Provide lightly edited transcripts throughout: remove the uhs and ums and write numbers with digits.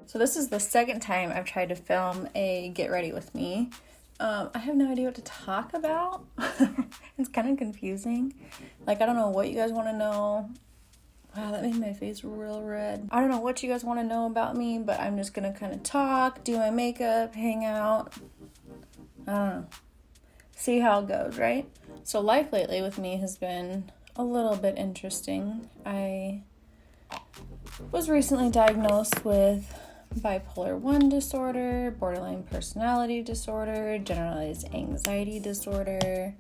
So this is the second time I've tried to film a get ready with me. I have no idea what to talk about. It's kind of confusing. Like, I don't know what you guys want to know. Wow, that made my face real red. I don't know what you guys want to know about me, but I'm just gonna kind of talk, do my makeup, hang out. I don't know. See how it goes, right? So life lately with me has been a little bit interesting. I was recently diagnosed with bipolar 1 disorder, borderline personality disorder, generalized anxiety disorder.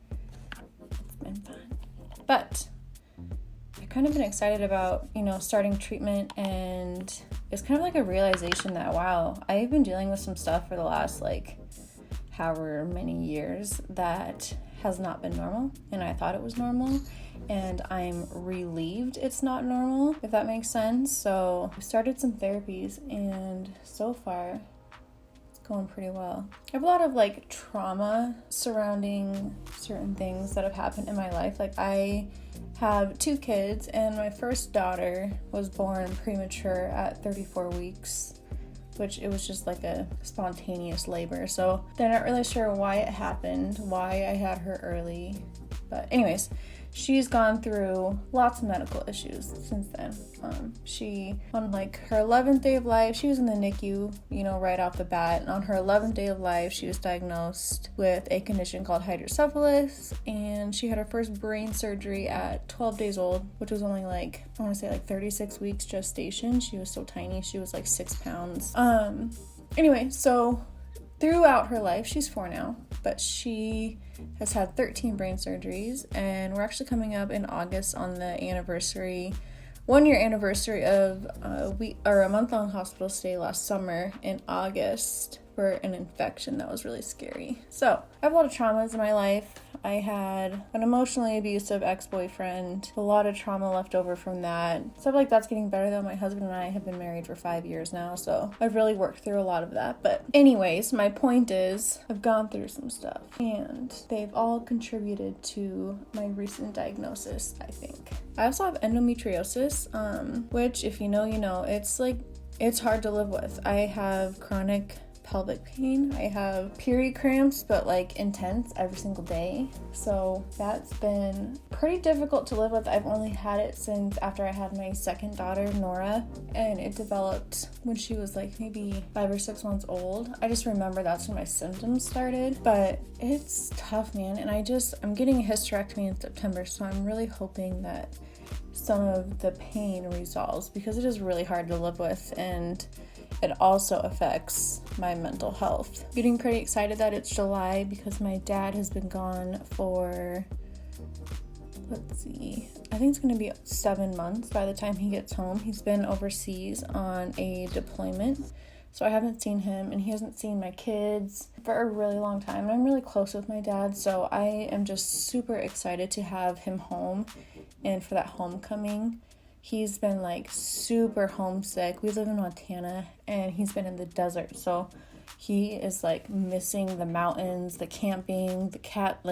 It's been fun. But I've kind of been excited about, starting treatment, and it's kind of like a realization that, wow, I've been dealing with some stuff for the last, however many years that has not been normal, and I thought it was normal, and I'm relieved it's not normal, if that makes sense. So I started some therapies, and so far it's going pretty well. I have a lot of trauma surrounding certain things that have happened in my life. I have 2 kids, and my first daughter was born premature at 34 weeks, which it was just like a spontaneous labor. So they're not really sure why it happened, why I had her early. But anyways, she's gone through lots of medical issues since then. She, on her 11th day of life, she was in the NICU, right off the bat. And on her 11th day of life, she was diagnosed with a condition called hydrocephalus. And she had her first brain surgery at 12 days old, which was only 36 weeks gestation. She was so tiny. She was 6 pounds. Anyway, so throughout her life, she's 4 now, but she has had 13 brain surgeries, and we're actually coming up in August on the 1-year anniversary of a month-long hospital stay last summer in August for an infection that was really scary. So I have a lot of traumas in my life. I had an emotionally abusive ex-boyfriend, a lot of trauma left over from that. Stuff like that's getting better though. My husband and I have been married for 5 years now, so I've really worked through a lot of that. But anyways, my point is, I've gone through some stuff, and they've all contributed to my recent diagnosis, I think. I also have endometriosis, which, if you know, you know. It's hard to live with. I have chronic pelvic pain. I have period cramps, but intense every single day. So that's been pretty difficult to live with. I've only had it since after I had my second daughter, Nora, and it developed when she was maybe 5 or 6 months old. I just remember that's when my symptoms started, but it's tough, man. And I'm getting a hysterectomy in September, so I'm really hoping that some of the pain resolves, because it is really hard to live with, and it also affects my mental health. Getting pretty excited that it's July, because my dad has been gone for, I think it's going to be 7 months by the time he gets home. He's been overseas on a deployment, so I haven't seen him, and he hasn't seen my kids for a really long time. And I'm really close with my dad, so I am just super excited to have him home and for that homecoming. He's been super homesick. We live in Montana, and he's been in the desert, so he is missing the mountains, the camping,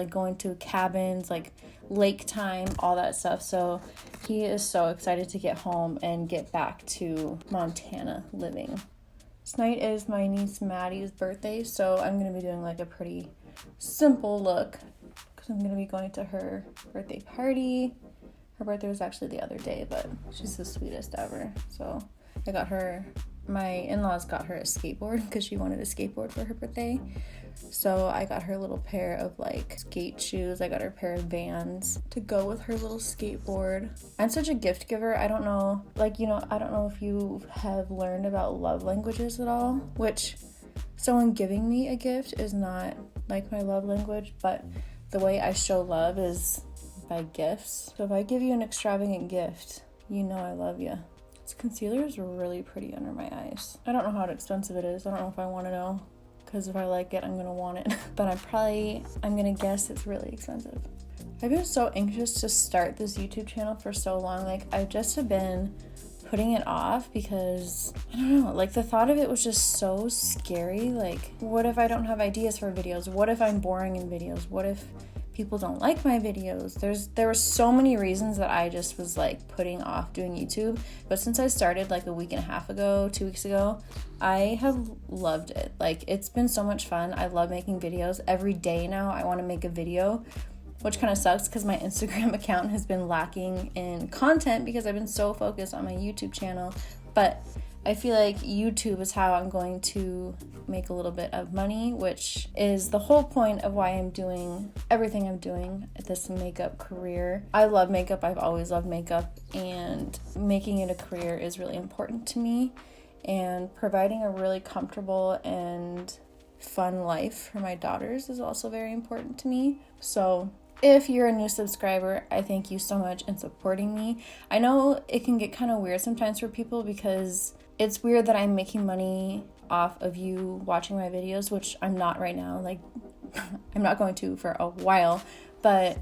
going to cabins, lake time, all that stuff. So he is so excited to get home and get back to Montana living. Tonight is my niece Maddie's birthday, so I'm going to be doing a pretty simple look, because I'm going to be going to her birthday party. Her birthday was actually the other day, but she's the sweetest ever. So my in-laws got her a skateboard, because she wanted a skateboard for her birthday. So I got her a little pair of skate shoes. I got her a pair of Vans to go with her little skateboard. I'm such a gift giver. I don't know, I don't know if you have learned about love languages at all, which someone giving me a gift is not my love language, but the way I show love is by gifts. So if I give you an extravagant gift, you know I love you. This concealer is really pretty under my eyes. I don't know how expensive it is. I don't know if I want to know, because if I like it, I'm gonna want it. But I'm gonna guess it's really expensive. I've been so anxious to start this YouTube channel for so long. I just have been putting it off, because I don't know, the thought of it was just so scary. What if I don't have ideas for videos? What if I'm boring in videos? What if people don't like my videos. There were so many reasons that I just was like putting off doing YouTube. But since I started like a week and a half ago, 2 weeks ago, I have loved it. Like, it's been so much fun. I love making videos. Every day now I want to make a video, which kind of sucks because my Instagram account has been lacking in content because I've been so focused on my YouTube channel. But I feel like YouTube is how I'm going to make a little bit of money, which is the whole point of why I'm doing everything I'm doing at this makeup career. I love makeup. I've always loved makeup, and making it a career is really important to me, and providing a really comfortable and fun life for my daughters is also very important to me. So if you're a new subscriber, I thank you so much in supporting me. I know it can get kind of weird sometimes for people because it's weird that I'm making money off of you watching my videos, which I'm not right now. Like, I'm not going to for a while, but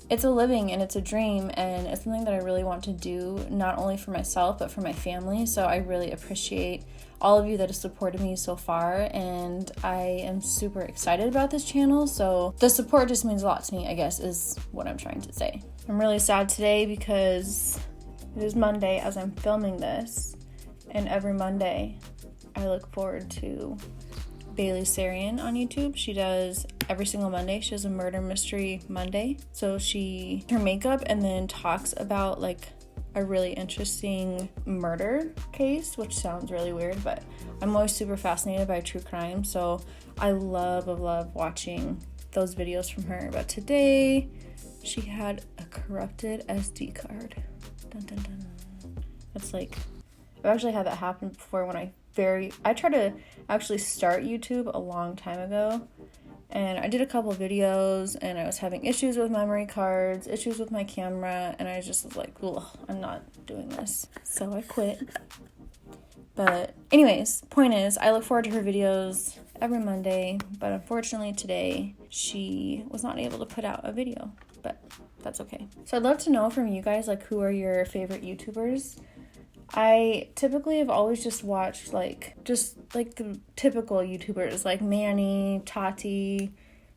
it's a living and it's a dream, and it's something that I really want to do, not only for myself, but for my family. So I really appreciate all of you that have supported me so far, and I am super excited about this channel. So the support just means a lot to me, I guess, is what I'm trying to say. I'm really sad today because it is Monday as I'm filming this, and every Monday I look forward to Bailey Sarian on YouTube. She does every single Monday. She does a murder mystery Monday. So her makeup and then talks about like a really interesting murder case, which sounds really weird, but I'm always super fascinated by true crime. So I love watching those videos from her. But today she had a corrupted SD card. Dun, dun, dun. That's like, I've actually had that happen before when I tried to actually start YouTube a long time ago, and I did a couple videos and I was having issues with memory cards, issues with my camera, and I just was like, ugh, I'm not doing this. So I quit. But anyways, point is, I look forward to her videos every Monday, but unfortunately today she was not able to put out a video, but that's okay. So I'd love to know from you guys, like, who are your favorite YouTubers? I typically have always just watched like the typical YouTubers like Manny, Tati,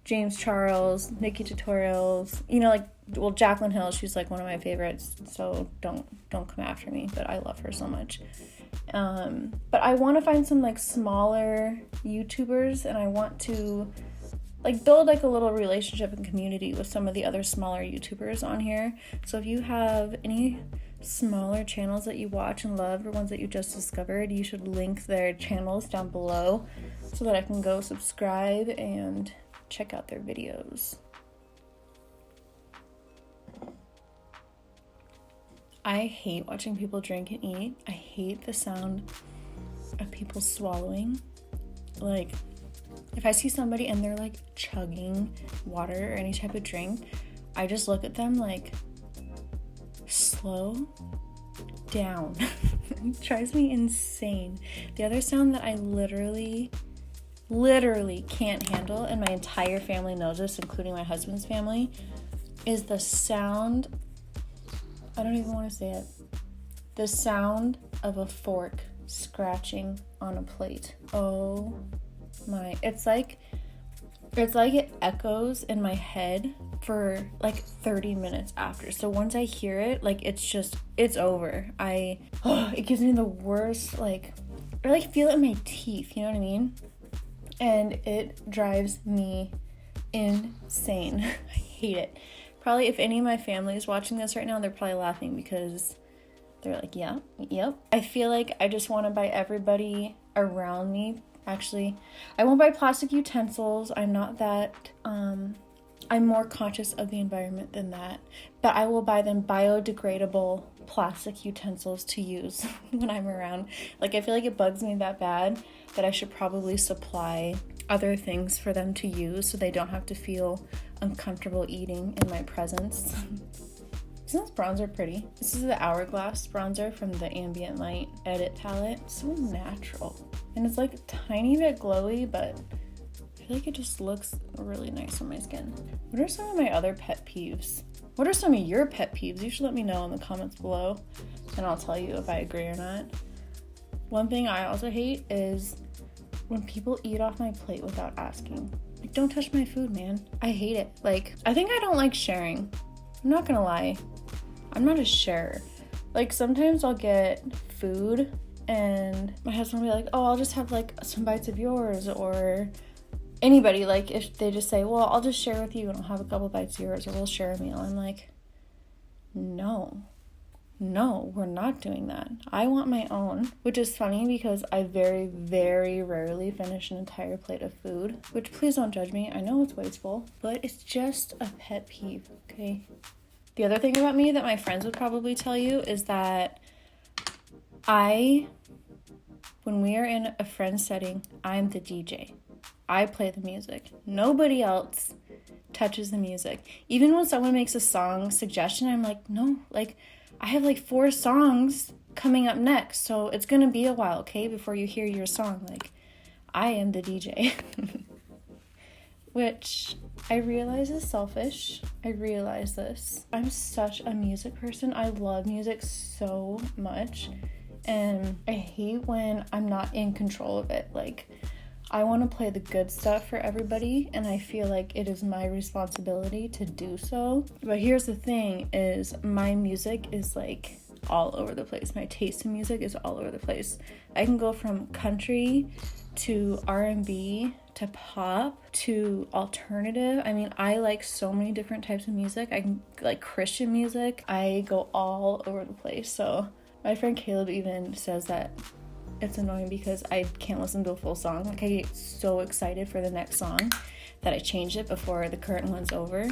James Charles, Nikki Tutorials, you know, like, well, Jaclyn Hill, she's like one of my favorites, so don't come after me, but I love her so much. But I want to find some like smaller YouTubers, and I want to like build like a little relationship and community with some of the other smaller YouTubers on here. So if you have any smaller channels that you watch and love, or ones that you just discovered, you should link their channels down below so that I can go subscribe and check out their videos. I hate watching people drink and eat. I hate the sound of people swallowing. Like, if I see somebody and they're like chugging water or any type of drink, I just look at them like, slow down. It drives me insane. The other sound that I literally can't handle, and my entire family knows this, including my husband's family, is the sound, I don't even want to say it, the sound of a fork scratching on a plate. Oh my, it's like it echoes in my head for like 30 minutes after. So once I hear it, like, it's over. It gives me the worst, like, I like feel it in my teeth, you know what I mean? And it drives me insane. I hate it. Probably if any of my family is watching this right now, they're probably laughing because they're like, yeah, yep. I feel like I just want to buy everybody around me. Actually, I won't buy plastic utensils. I'm not that, I'm more conscious of the environment than that. But I will buy them biodegradable plastic utensils to use when I'm around. Like, I feel like it bugs me that bad that I should probably supply other things for them to use so they don't have to feel uncomfortable eating in my presence. Isn't this bronzer pretty? This is the Hourglass bronzer from the Ambient Light Edit palette. It's so natural. And it's like a tiny bit glowy, but I feel like it just looks really nice on my skin. What are some of my other pet peeves? What are some of your pet peeves? You should let me know in the comments below, and I'll tell you if I agree or not. One thing I also hate is when people eat off my plate without asking. Like, don't touch my food, man. I hate it. Like, I think I don't like sharing. I'm not gonna lie. I'm not a sharer. Like, sometimes I'll get food and my husband will be like, oh, I'll just have like some bites of yours, or anybody, like if they just say, well, I'll just share with you and I'll have a couple bites of yours, or we'll share a meal. I'm like, no, we're not doing that. I want my own, which is funny because I very, very rarely finish an entire plate of food, which please don't judge me. I know it's wasteful, but it's just a pet peeve, okay? The other thing about me that my friends would probably tell you is that when we are in a friend setting, I'm the DJ. I play the music. Nobody else touches the music. Even when someone makes a song suggestion, I'm like, no, like I have like 4 songs coming up next, so it's gonna be a while, okay, before you hear your song. Like, I am the DJ. Which I realize is selfish. I realize this. I'm such a music person. I love music so much. And I hate when I'm not in control of it. Like, I want to play the good stuff for everybody, and I feel like it is my responsibility to do so. But here's the thing is my music is like all over the place. My taste in music is all over the place. I can go from country to R&B to pop to alternative. I mean, I like so many different types of music. I can like Christian music. I go all over the place. So my friend Caleb even says that it's annoying because I can't listen to a full song. Like, I get so excited for the next song that I change it before the current one's over.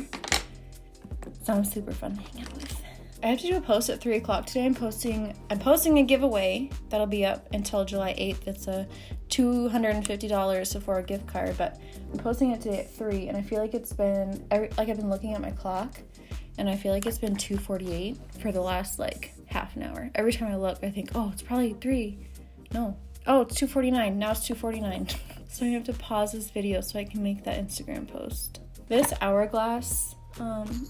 So I'm super fun to hang out with. I have to do a post at 3 o'clock today. I'm posting a giveaway that'll be up until July 8th. It's a $250 Sephora gift card, but I'm posting it today at 3, and I feel like it's been, I've been looking at my clock, and I feel like it's been 2:48 for the last like half an hour. Every time I look, I think, oh, it's probably 3. No. Oh, it's 2:49. Now it's 2:49. So I have to pause this video so I can make that Instagram post. This Hourglass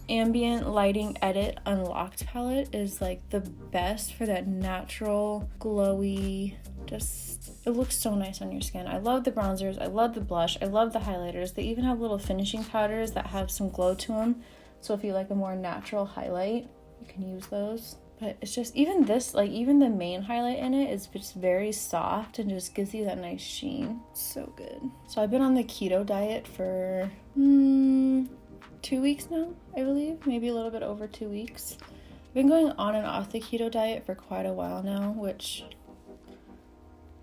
Ambient Lighting Edit Unlocked palette is like the best for that natural, glowy, it looks so nice on your skin. I love the bronzers. I love the blush. I love the highlighters. They even have little finishing powders that have some glow to them. So if you like a more natural highlight, you can use those. But it's just, even this, like even the main highlight in it is just very soft and just gives you that nice sheen. So good. So I've been on the keto diet for 2 weeks now, I believe. Maybe a little bit over 2 weeks. I've been going on and off the keto diet for quite a while now, which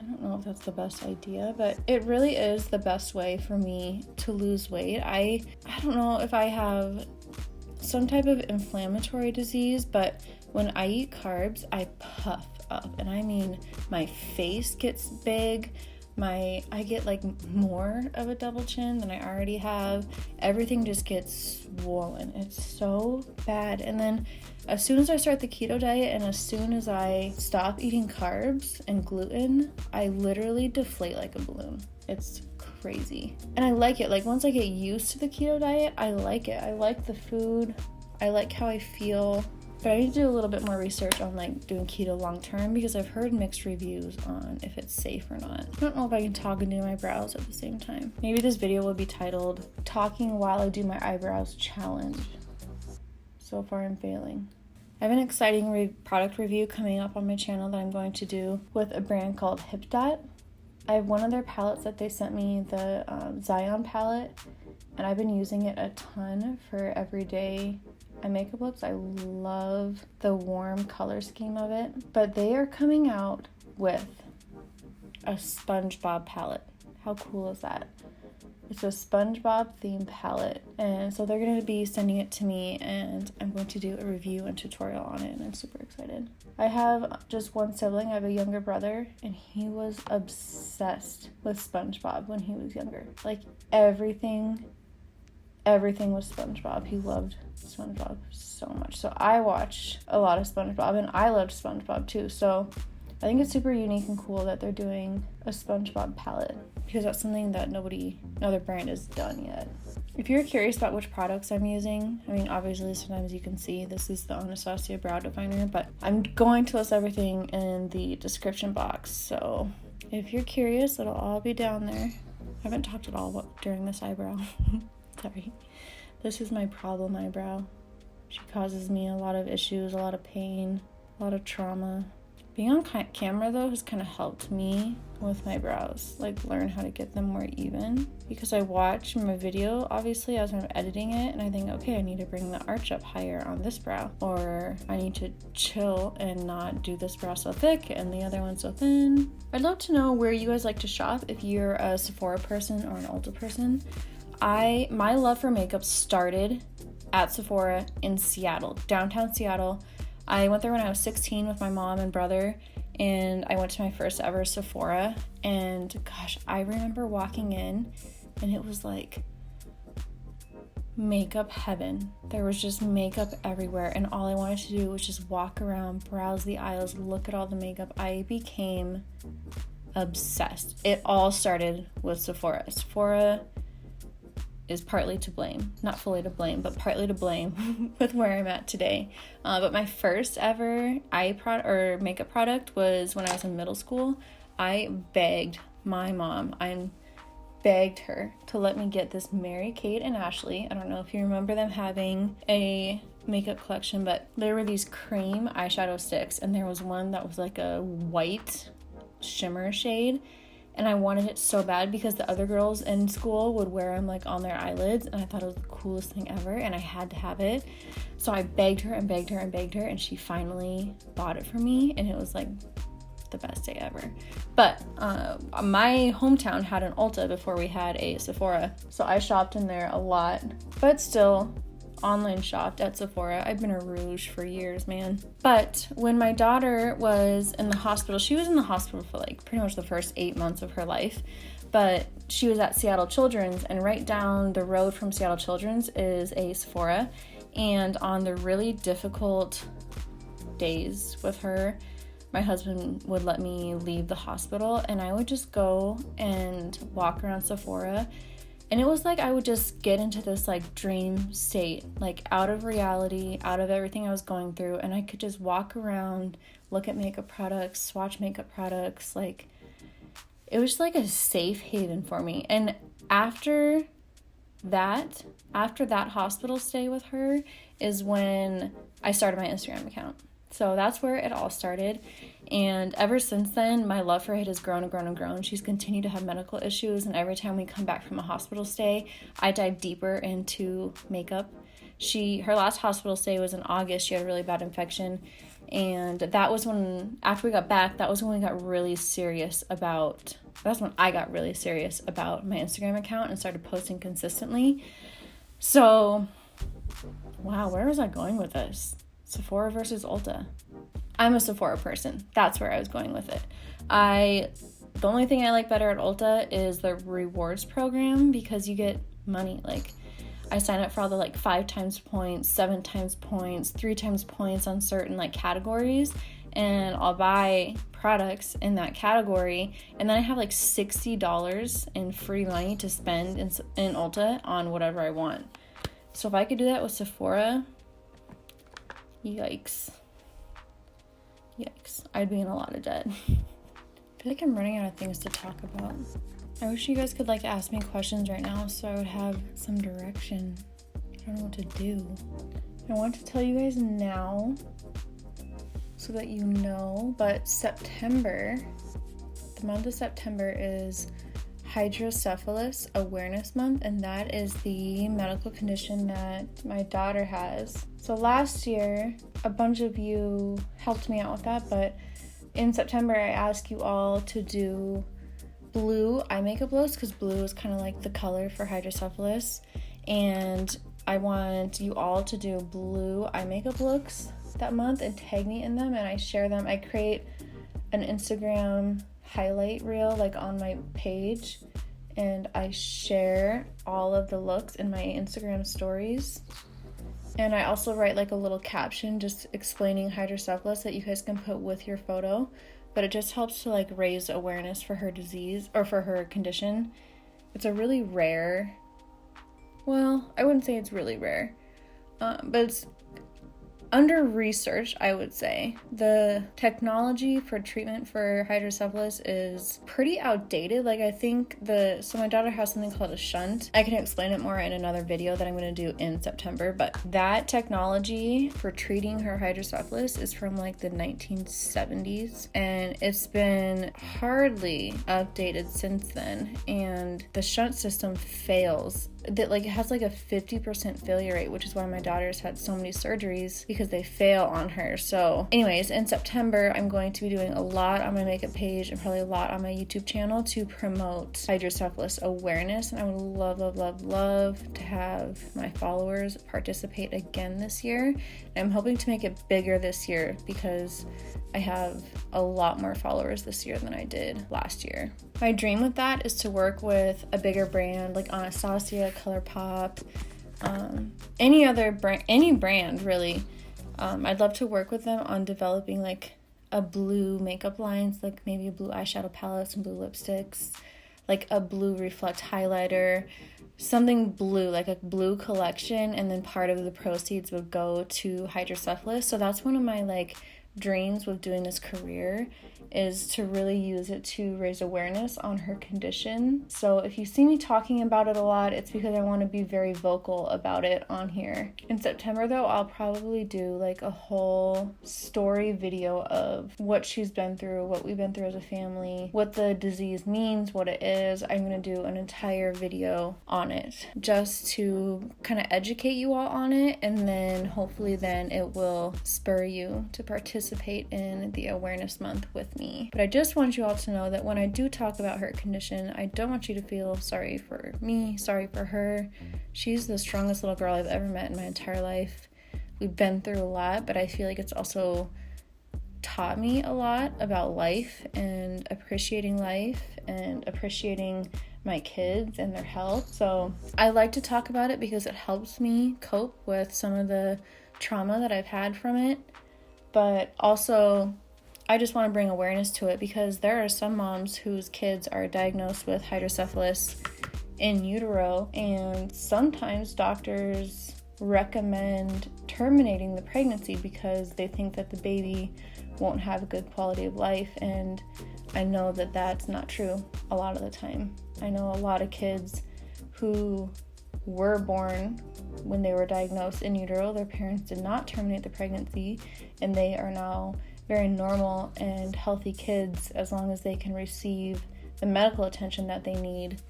I don't know if that's the best idea, but it really is the best way for me to lose weight. I don't know if I have some type of inflammatory disease, but when I eat carbs, I puff up, and I mean my face gets big, I get like more of a double chin than I already have. Everything just gets swollen. It's so bad. And then as soon as I start the keto diet and as soon as I stop eating carbs and gluten, I literally deflate like a balloon. It's crazy. And I like it. Like, once I get used to the keto diet, I like it. I like the food. I like how I feel. But I need to do a little bit more research on like doing keto long term, because I've heard mixed reviews on if it's safe or not. I don't know if I can talk and do my brows at the same time. Maybe this video will be titled "Talking While I Do My Eyebrows Challenge." So far I'm failing. I have an exciting product review coming up on my channel that I'm going to do with a brand called HipDot. I have one of their palettes that they sent me, the Zion palette, and I've been using it a ton for everyday makeup looks. I love the warm color scheme of it, but they are coming out with a SpongeBob palette. How cool is that? It's a SpongeBob themed palette, and so they're going to be sending it to me, and I'm going to do a review and tutorial on it, and I'm super excited. I have just one sibling. I have a younger brother, and he was obsessed with SpongeBob when he was younger. Like, everything was SpongeBob. He loved SpongeBob so much. So I watch a lot of SpongeBob, and I loved SpongeBob too. So I think it's super unique and cool that they're doing a SpongeBob palette, because that's something that no other brand has done yet. If you're curious about which products I'm using, I mean, obviously sometimes you can see this is the Anastasia Brow Definer, but I'm going to list everything in the description box. So if you're curious, it'll all be down there. haven't talked at all during this eyebrow. Sorry. This is my problem eyebrow. She causes me a lot of issues, a lot of pain, a lot of trauma. Being on camera, though, has kind of helped me with my brows, like learn how to get them more even. Because I watch my video, obviously, as I'm editing it, and I think, okay, I need to bring the arch up higher on this brow. Or I need to chill and not do this brow so thick and the other one so thin. I'd love to know where you guys like to shop, if you're a Sephora person or an Ulta person. My love for makeup started at Sephora in Seattle, downtown Seattle. I went there when I was 16 with my mom and brother, and I went to my first ever Sephora, and gosh, I remember walking in, and it was like makeup heaven. There was just makeup everywhere, and all I wanted to do was just walk around, browse the aisles, look at all the makeup. I became obsessed. It all started with Sephora. Sephora is partly to blame, not fully to blame, but partly to blame with where I'm at today. But my first ever makeup product was when I was in middle school. I begged my mom, I begged her to let me get this Mary Kate and Ashley. I don't know if you remember them having a makeup collection, but there were these cream eyeshadow sticks, and there was one that was like a white shimmer shade. And I wanted it so bad because the other girls in school would wear them like on their eyelids, and I thought it was the coolest thing ever, and I had to have it. So I begged her and begged her and begged her, and she finally bought it for me, and it was like the best day ever. But my hometown had an Ulta before we had a Sephora, so I shopped in there a lot, but still online shopped at Sephora. I've been a rouge for years, man. But when my daughter was in the hospital, she was in the hospital for like pretty much the first 8 months of her life, but she was at Seattle Children's, and right down the road from Seattle Children's is a Sephora. And on the really difficult days with her, my husband would let me leave the hospital, and I would just go and walk around Sephora. And it was like I would just get into this like dream state, like out of reality, out of everything I was going through, and I could just walk around, look at makeup products, swatch makeup products. Like, it was just like a safe haven for me. And after that hospital stay with her is when I started my Instagram account. So that's where it all started. And ever since then, my love for it has grown and grown and grown. She's continued to have medical issues, and every time we come back from a hospital stay, I dive deeper into makeup. Her last hospital stay was in August. She had a really bad infection, and that was when, after we got back, that's when I got really serious about my Instagram account and started posting consistently. So, wow, where was I going with this? Sephora versus Ulta. I'm a Sephora person. That's where I was going with it. The only thing I like better at Ulta is the rewards program, because you get money. Like, I sign up for all the like 5 times points, 7 times points, 3 times points on certain like categories, and I'll buy products in that category, and then I have like $60 in free money to spend in Ulta on whatever I want. So if I could do that with Sephora, yikes, I'd be in a lot of debt. I feel like I'm running out of things to talk about. I wish you guys could like ask me questions right now so I would have some direction. I don't know what to do. I want to tell you guys now so that you know, but the month of September is Hydrocephalus Awareness Month, and that is the medical condition that my daughter has. So last year, a bunch of you helped me out with that, but in September, I asked you all to do blue eye makeup looks, because blue is kind of like the color for hydrocephalus, and I want you all to do blue eye makeup looks that month and tag me in them, and I share them. I create an Instagram highlight reel like on my page, and I share all of the looks in my Instagram stories, and I also write like a little caption just explaining hydrocephalus that you guys can put with your photo, but it just helps to like raise awareness for her disease or for her condition. It's a really rare, well, I wouldn't say it's really rare, but under research, I would say. The technology for treatment for hydrocephalus is pretty outdated. Like, I think so my daughter has something called a shunt. I can explain it more in another video that I'm going to do in September, but that technology for treating her hydrocephalus is from like the 1970s, and it's been hardly updated since then, and the shunt system fails. That like it has like a 50% failure rate, which is why my daughter's had so many surgeries, because they fail on her. So anyways, in September I'm going to be doing a lot on my makeup page and probably a lot on my YouTube channel to promote hydrocephalus awareness, and I would love to have my followers participate again this year. I'm hoping to make it bigger this year because I have a lot more followers this year than I did last year. My dream with that is to work with a bigger brand like Anastasia, ColourPop, any brand really. I'd love to work with them on developing like a blue makeup lines, like maybe a blue eyeshadow palette, some blue lipsticks, like a blue reflect highlighter, something blue, like a blue collection, and then part of the proceeds would go to hydrocephalus. So that's one of my like dreams with doing this career, is to really use it to raise awareness on her condition. So if you see me talking about it a lot, it's because I want to be very vocal about it on here. In September though, I'll probably do like a whole story video of what she's been through, what we've been through as a family, what the disease means, what it is. I'm going to do an entire video on it just to kind of educate you all on it, and then hopefully then it will spur you to participate in the awareness month with me. But I just want you all to know that when I do talk about her condition, I don't want you to feel sorry for me, sorry for her. She's the strongest little girl I've ever met in my entire life. We've been through a lot, but I feel like it's also taught me a lot about life and appreciating my kids and their health. So I like to talk about it because it helps me cope with some of the trauma that I've had from it. But also, I just want to bring awareness to it because there are some moms whose kids are diagnosed with hydrocephalus in utero, and sometimes doctors recommend terminating the pregnancy because they think that the baby won't have a good quality of life, and I know that that's not true a lot of the time. I know a lot of kids who were born when they were diagnosed in utero, their parents did not terminate the pregnancy, and they are now very normal and healthy kids as long as they can receive the medical attention that they need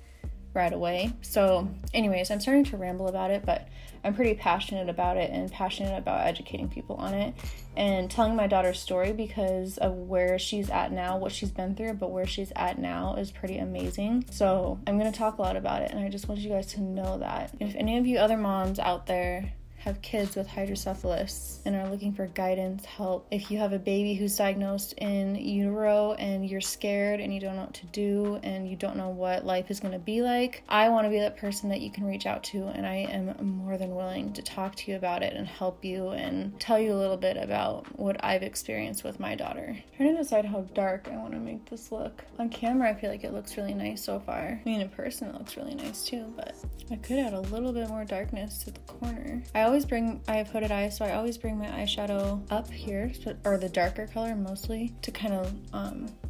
right away. So anyways, I'm starting to ramble about it, but I'm pretty passionate about it and passionate about educating people on it and telling my daughter's story because of where she's at now, what she's been through, but where she's at now is pretty amazing. So I'm going to talk a lot about it, and I just want you guys to know that. If any of you other moms out there have kids with hydrocephalus and are looking for guidance, help, if you have a baby who's diagnosed in utero and you're scared and you don't know what to do and you don't know what life is going to be like, I want to be that person that you can reach out to, and I am more than willing to talk to you about it and help you and tell you a little bit about what I've experienced with my daughter. I'm trying to decide how dark I want to make this look. On camera, I feel like it looks really nice so far. I mean, in person, it looks really nice too, but I could add a little bit more darkness to the corner. I have hooded eyes, so I always bring my eyeshadow up here, or the darker color mostly, to kind of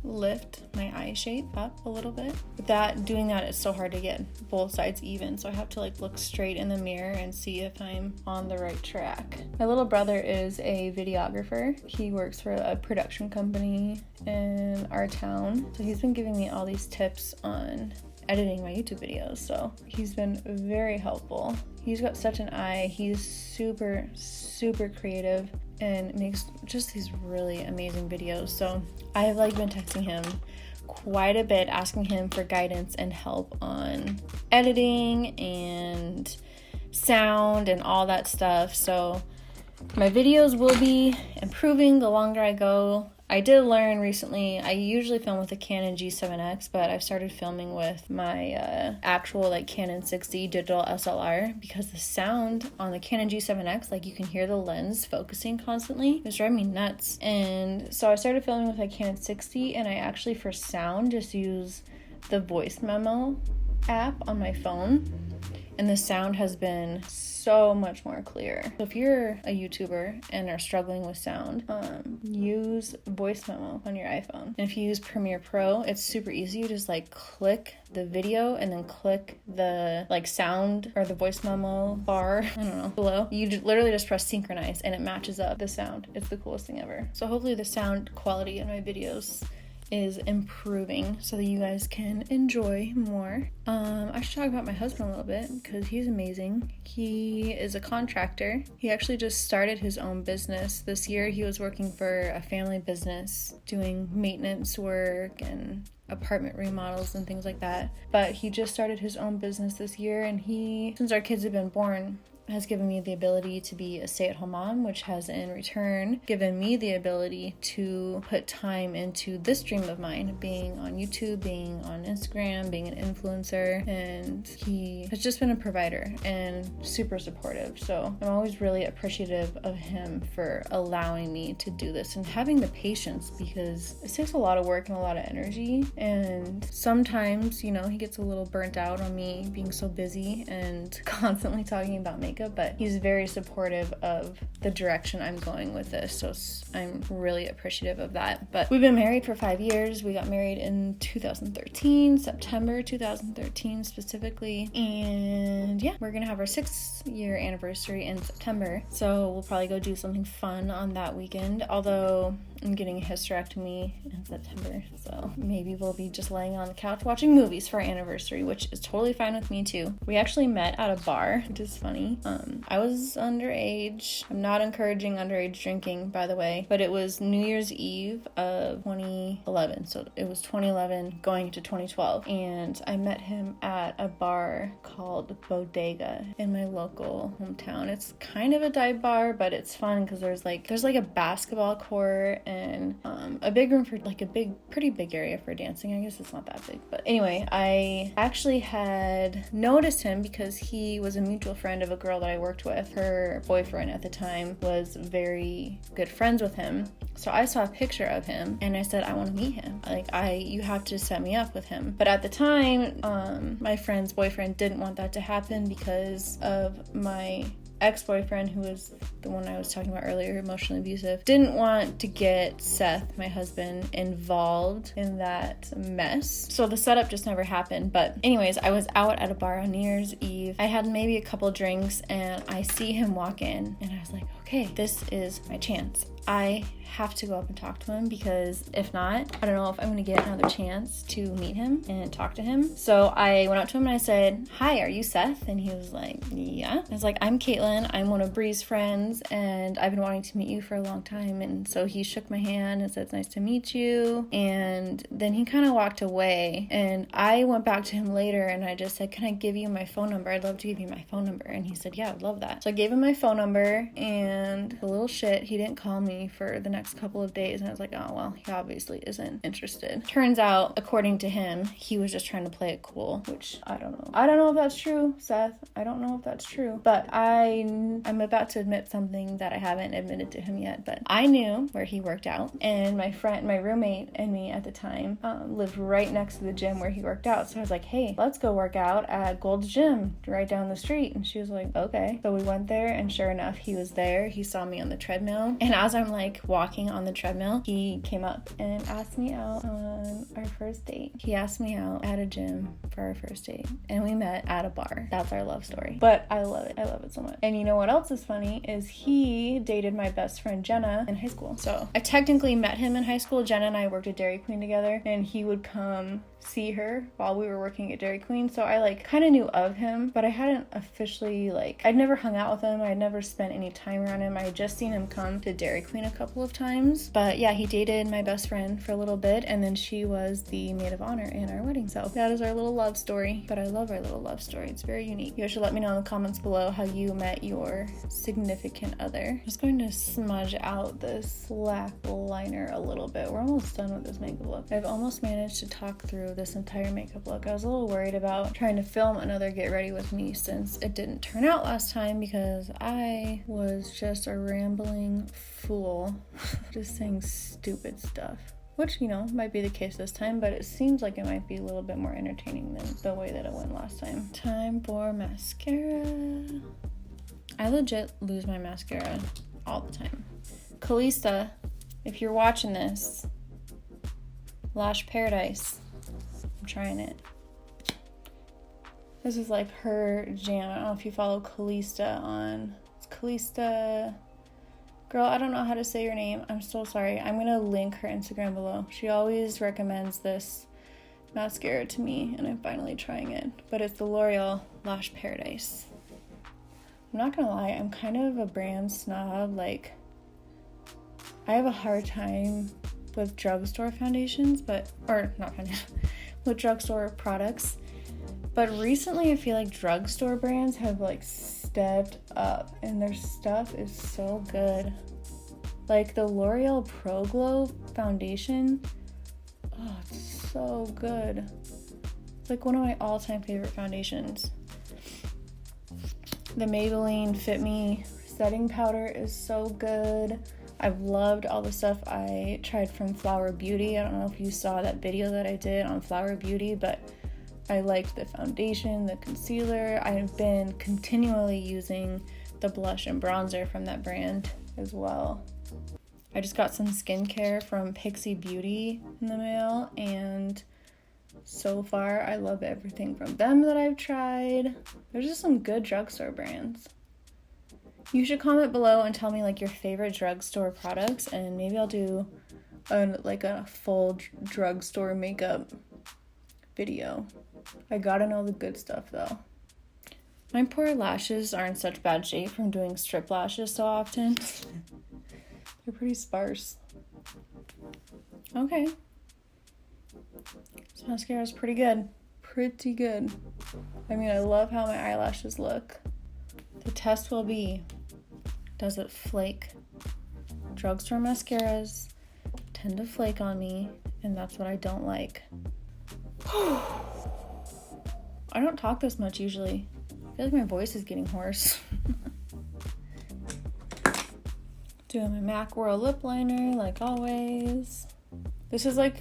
lift my eye shape up a little bit. But doing that is so hard to get both sides even, so I have to like look straight in the mirror and see if I'm on the right track. My little brother is a videographer. He works for a production company in our town, so he's been giving me all these tips on editing my YouTube videos, so he's been very helpful. He's got such an eye. He's super creative and makes just these really amazing videos. So I've like been texting him quite a bit, asking him for guidance and help on editing and sound and all that stuff. So my videos will be improving the longer I go. I did learn recently, I usually film with a Canon G7X, but I've started filming with my actual like Canon 6D digital SLR because the sound on the Canon G7X, like you can hear the lens focusing constantly. It's driving me nuts. And so I started filming with my Canon 6D, and I actually for sound just use the voice memo app on my phone. and the sound has been so much more clear. So if you're a YouTuber and are struggling with sound, use voice memo on your iPhone. And if you use Premiere Pro, it's super easy. You just like click the video and then click the like sound or the voice memo bar, I don't know, below. You literally just press synchronize and it matches up the sound. It's the coolest thing ever. So hopefully the sound quality in my videos is improving so that you guys can enjoy more. I should talk about my husband a little bit because he's amazing. He is a contractor. He actually just started his own business this year. He was working for a family business doing maintenance work and apartment remodels and things like that. But he just started his own business this year, and he, since our kids have been born, has given me the ability to be a stay-at-home mom, which has in return given me the ability to put time into this dream of mine, being on YouTube, being on Instagram, being an influencer. And he has just been a provider and super supportive. So I'm always really appreciative of him for allowing me to do this and having the patience, because it takes a lot of work and a lot of energy. And sometimes, you know, he gets a little burnt out on me being so busy and constantly talking about makeup, but he's very supportive of the direction I'm going with this, so I'm really appreciative of that. But we've been married for 5 years. We got married in 2013, September 2013 specifically, and yeah, we're gonna have our 6-year anniversary in September, so we'll probably go do something fun on that weekend, although I'm getting a hysterectomy in September, so maybe we'll be just laying on the couch watching movies for our anniversary, which is totally fine with me too. We actually met at a bar, which is funny. I was underage. I'm not encouraging underage drinking, by the way, but it was New Year's Eve of 2011, so it was 2011 going into 2012, and I met him at a bar called Bodega in my local hometown. It's kind of a dive bar, but it's fun because there's like a basketball court and a big room for like a pretty big area for dancing. I guess it's not that big, but anyway, I actually had noticed him because he was a mutual friend of a girl that I worked with. Her boyfriend at the time was very good friends with him. So I saw a picture of him and I said, I want to meet him. You have to set me up with him. But at the time, my friend's boyfriend didn't want that to happen because of my ex-boyfriend, who was the one I was talking about earlier, emotionally abusive, didn't want to get Seth, my husband, involved in that mess. So the setup just never happened. But anyways, I was out at a bar on New Year's Eve. I had maybe a couple drinks and I see him walk in and I was like, okay, this is my chance. I have to go up and talk to him, because if not, I don't know if I'm gonna get another chance to meet him and talk to him. So I went up to him and I said, hi, are you Seth? And he was like, yeah. I was like, I'm Caitlin. I'm one of Bree's friends and I've been wanting to meet you for a long time. And so he shook my hand and said, it's nice to meet you. And then he kind of walked away, and I went back to him later and I just said, can I give you my phone number? I'd love to give you my phone number. And he said, yeah, I'd love that. So I gave him my phone number, and the little shit, he didn't call me for the next couple of days, and I was like, oh well, he obviously isn't interested. Turns out, according to him, he was just trying to play it cool, which I don't know if that's true, Seth. I don't know if that's true, but I'm about to admit something that I haven't admitted to him yet. But I knew where he worked out, and my roommate and me at the time lived right next to the gym where he worked out. So I was like, hey, let's go work out at Gold's Gym right down the street. And she was like, okay. So we went there, and sure enough, he was there. He saw me on the treadmill, and as I'm like walking on the treadmill, he came up and asked me out on our first date. He asked me out at a gym for our first date, and we met at a bar. That's our love story. But I love it. I love it so much. And you know what else is funny is he dated my best friend Jenna in high school. So I technically met him in high school. Jenna and I worked at Dairy Queen together, and he would come see her while we were working at Dairy Queen. So I kind of knew of him, but I hadn't officially I'd never hung out with him. I'd never spent any time around him. I had just seen him come to Dairy Queen a couple of times. But yeah, he dated my best friend for a little bit, and then she was the maid of honor in our wedding. So that is our little love story. But I love our little love story. It's very unique. You guys should let me know in the comments below how you met your significant other. I'm just going to smudge out this black liner a little bit. We're almost done with this makeup look. I've almost managed to talk through this entire makeup look. I was a little worried about trying to film another Get Ready With Me since it didn't turn out last time, because I was just a rambling fool just saying stupid stuff. which, you know, might be the case this time, but it seems like it might be a little bit more entertaining than the way that it went last time. Time for mascara. I legit lose my mascara all the time. Kalista, if you're watching this, Lash Paradise, I'm trying it. This is like her jam. I don't know if you follow Kalista on, it's Kalista, girl, I don't know how to say your name. I'm so sorry. I'm gonna link her Instagram below. She always recommends this mascara to me, and I'm finally trying it. But it's the L'Oreal Lash Paradise. I'm not gonna lie, I'm kind of a brand snob. Like, I have a hard time with drugstore foundations, with drugstore products. But recently I feel like drugstore brands have like stepped up and their stuff is so good. Like the L'Oreal Pro Glow foundation, oh, it's so good. It's like one of my all-time favorite foundations. The Maybelline Fit Me setting powder is so good. I've loved all the stuff I tried from Flower Beauty. I don't know if you saw that video that I did on Flower Beauty, but I liked the foundation, the concealer. I have been continually using the blush and bronzer from that brand as well. I just got some skincare from Pixie Beauty in the mail, and so far I love everything from them that I've tried. There's just some good drugstore brands. You should comment below and tell me like your favorite drugstore products, and maybe I'll do a full drugstore makeup video. I gotta know the good stuff though. My poor lashes are in such bad shape from doing strip lashes so often. They're pretty sparse. Okay. This mascara is pretty good. Pretty good. I mean, I love how my eyelashes look. The test will be, does it flake? Drugstore mascaras tend to flake on me, and that's what I don't like. I don't talk this much usually. I feel like my voice is getting hoarse. Doing my MAC Whirl lip liner like always. This is like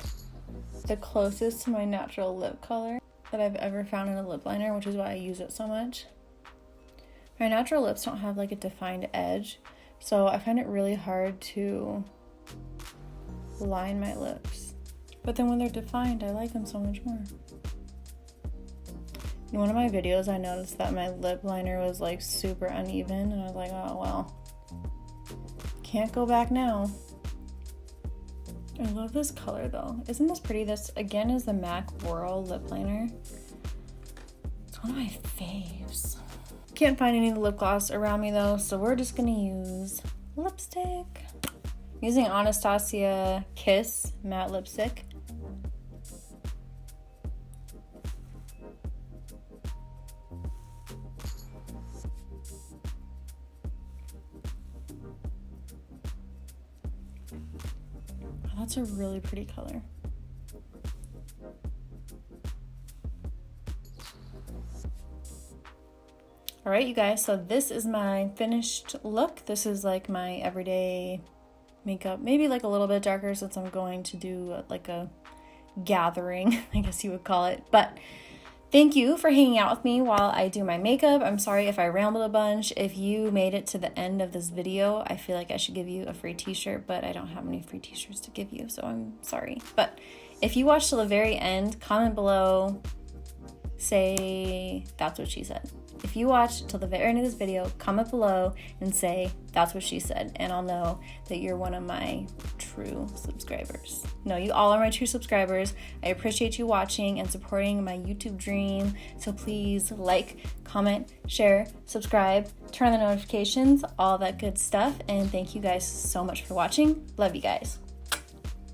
the closest to my natural lip color that I've ever found in a lip liner, which is why I use it so much. My natural lips don't have like a defined edge, so I find it really hard to line my lips. But then when they're defined, I like them so much more. In one of my videos, I noticed that my lip liner was like super uneven, and I was like, oh well, can't go back now. I love this color though. Isn't this pretty? This again is the MAC Whirl lip liner. It's one of my faves. Can't find any lip gloss around me though, so we're just gonna use lipstick. I'm using Anastasia Kiss matte lipstick. That's a really pretty color. All right, you guys, so this is my finished look. This is like my everyday makeup, maybe like a little bit darker since I'm going to do like a gathering, I guess you would call it. But thank you for hanging out with me while I do my makeup. I'm sorry if I rambled a bunch. If you made it to the end of this video, I feel like I should give you a free t-shirt, but I don't have any free t-shirts to give you, so I'm sorry. But if you watched till the very end, comment below, say that's what she said. If you watched till the very end of this video, comment below and say that's what she said, and I'll know that you're one of my true subscribers. No, you all are my true subscribers. I appreciate you watching and supporting my YouTube dream. So please like, comment, share, subscribe, turn on the notifications, all that good stuff. And thank you guys so much for watching. Love you guys.